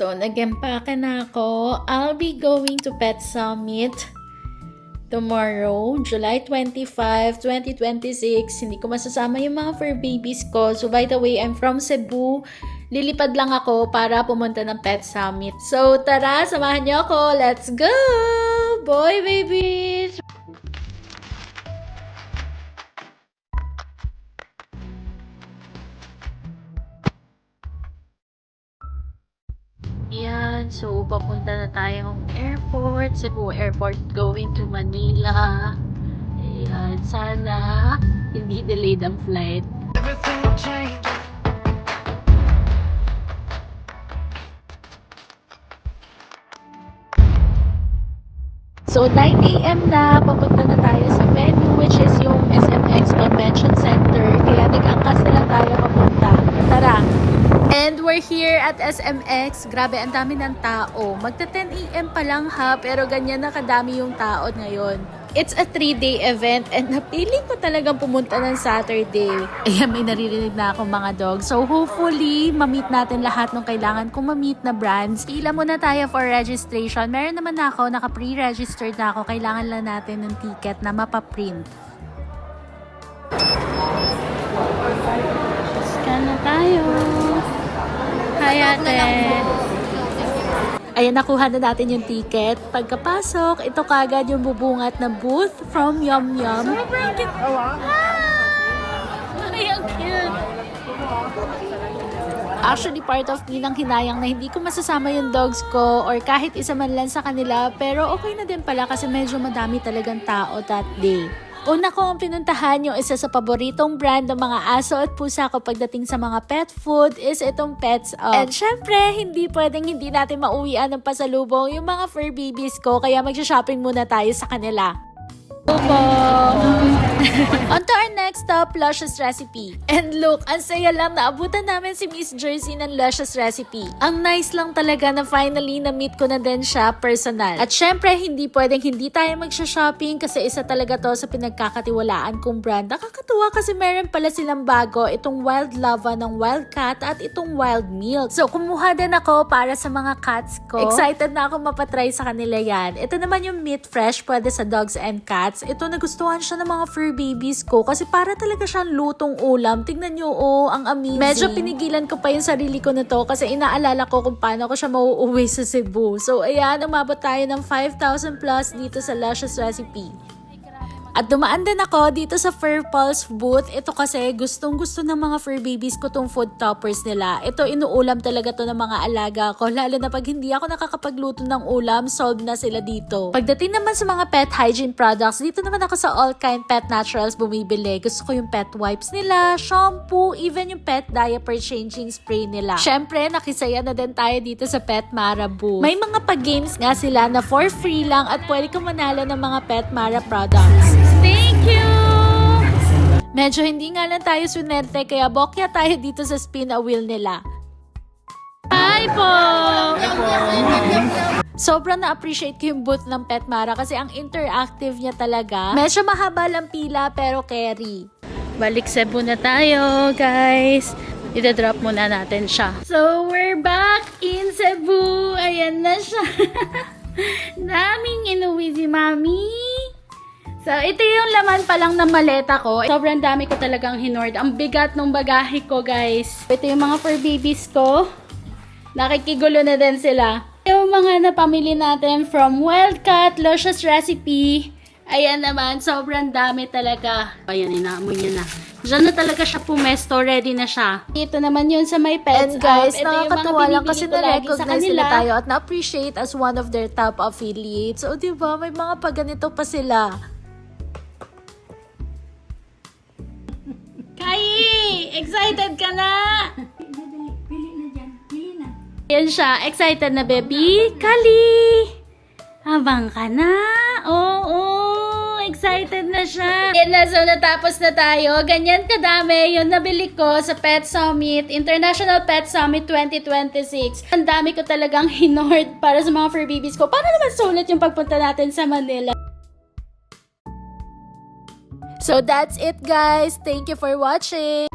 So, nag-empake na ako. I'll be going to Pet Summit tomorrow, July 25, 2026. Hindi ko masasama yung mga fur babies ko. So, by the way, I'm from Cebu. Lilipad lang ako para pumunta ng Pet Summit. So, tara, samahan niyo ako. Let's go! Boy, babies! Yan, so papunta na tayong airport, Cebu Airport going to Manila. Ayan, sana hindi delayed ang flight. Everything will change. So 9 AM na, papunta na tayo sa venue which is yung SMX Convention Center. Kaya nag-angkas na lang tayo papunta. Tara! And we're here at SMX. Grabe, ang dami ng tao. Magta 10 AM pa lang ha, pero ganyan na kadami yung tao ngayon. It's a 3-day event and napili ko talagang pumunta ng Saturday. Ayan, may naririnig na akong mga dogs. So hopefully, ma-meet natin lahat ng kailangan kong ma-meet na brands. Pila muna tayo for registration. Meron naman na ako, naka-pre-registered na ako. Kailangan lang natin ng ticket na mapaprint. Scan na tayo. Hi, ate. Ayan, nakuha na natin yung ticket. Pagkapasok, ito kagad yung bubungat na booth from Yum Yum. Sobrang cute. Ay, ang cute. Actually, part of me nang hinayang na hindi ko masasama yung dogs ko or kahit isa man lang sa kanila. Pero okay na din pala kasi medyo madami talagang tao that day. Una ko ang pinuntahan yung isa sa paboritong brand ng mga aso at pusa ko pagdating sa mga pet food is itong Pets Up. And syempre, hindi pwedeng hindi natin mauwian ng pasalubong yung mga fur babies ko kaya magsha-shopping muna tayo sa kanila. On to our next stop, Luscious Recipe. And look, ang saya lang naabutan namin si Miss Jersey ng Luscious Recipe. Ang nice lang talaga na finally na-meet ko na din siya personal. At syempre, hindi pwedeng hindi tayo magsha-shopping kasi isa talaga to sa pinagkakatiwalaan kong brand. Nakakatuwa kasi meron pala silang bago, itong Wild Lava ng Wild Cat at itong Wild Milk. So, kumuha din ako para sa mga cats ko. Excited na ako mapatry sa kanila yan. Ito naman yung Meat Fresh, pwede sa dogs and cats. Ito, nagustuhan siya ng mga fur babies ko kasi para talaga siyang lutong ulam. Tingnan nyo, oh, ang amazing. Medyo pinigilan ko pa yung sarili ko na to kasi inaalala ko kung paano ko siya mauuwi sa Cebu. So, ayan, umabot tayo ng 5,000 plus dito sa Luscious Recipe. At dumaan din ako dito sa Fur Pulse booth. Ito kasi gustong-gusto ng mga fur babies ko tong food toppers nila. Ito inuulam talaga to ng mga alaga ko. Lalo na pag hindi ako nakakapagluto ng ulam, solve na sila dito. Pagdating naman sa mga pet hygiene products, dito naman ako sa All Kind Pet Naturals bumibili. Gusto ko yung pet wipes nila, shampoo, even yung pet diaper changing spray nila. Syempre, nakisaya na din tayo dito sa Pet Mara booth. May mga pag-games nga sila na for free lang at pwede kang manalo ng mga Pet Mara products. Thank you! Medyo hindi nga lang tayo sunerte kaya bokya tayo dito sa spin a wheel nila. Hi po! Sobrang na-appreciate ko yung booth ng Pet Mara kasi ang interactive niya talaga. Medyo mahaba lang pila pero carry. Balik Cebu na tayo, guys. Ida-drop muna natin siya. So, we're back in Cebu. Ayan na siya. Daming inuwi si Mami. So, ito yung laman pa lang ng maleta ko. Sobrang dami ko talagang hinord. Ang bigat ng bagahe ko, guys. Ito yung mga fur babies ko. Nakikigulo na din sila. Yung mga napamili natin from Wildcat, Luscious Recipe. Ayan naman, sobrang dami talaga. Ayan, inaamoy niya na. Diyan na talaga siya pumesto, ready na siya. Ito naman yun sa my pets. And guys, ito yung mga nakakatuwa lang kasi binibili ko lagi sa na-recognize kanila. nila tayo at na-appreciate as one of their top affiliates. O diba, may mga paganito pa sila. Kai! Excited ka na? Yan siya. Excited na, baby? Kali! Habang ka na? Oo! Excited na siya. Yan na, so natapos na tayo. Ganyan kadami yung nabili ko sa Pet Summit, International Pet Summit 2026. Ang dami ko talagang hinord para sa mga fur babies ko. Para naman sulit yung pagpunta natin sa Manila. So that's it, guys. Thank you for watching.